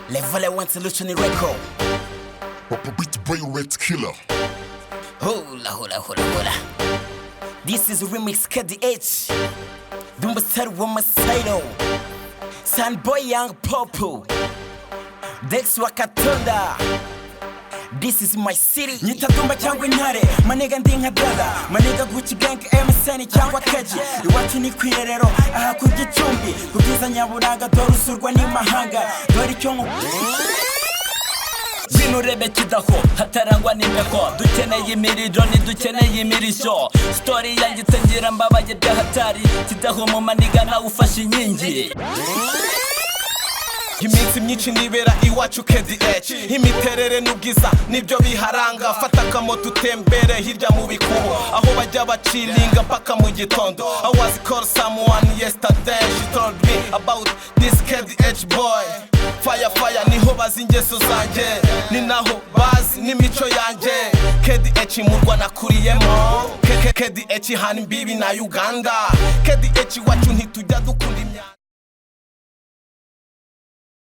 Level 1 solution record. Beat Boy Red Killer. Hola. This is remix KDH. Dumba Star Woman Saino. Sunboy Young Popo. Dex Wakatonda. This is my city. Nyita Dumba cyangwa intare. Manega ndi nka dada. Manega Gucci Gang MSN cyangwa Keji. Iwacu ni kwirerero aha ku Gicumbi. Kubyiza nyaburanga dore usurwa n'imahanga. Dore icyo Zino rebe kidaho hatarangwa n'imbeko. Dukeneye imiriro ntidukeneye imirisho. Story yanjye itangira mbabaye byahatari. Kidaho mu maniga nawe ufashe inkingi. Iminsi myinshi nibera iwacu KDH. Imiterere n'ubwiza nibyo biharanga. Fata akamoto utembere hirya mu bikubo aho bajya bacilinga paka mu gitondo. I was call someone yesterday. She told me about this KDH boy. Fire niho bazi ingeso zanjye, ni naho bazi n'imico yanjye. KDH murwa nakuriyemo, KDH hana imbibi na Uganda. KDH wacu ntitujya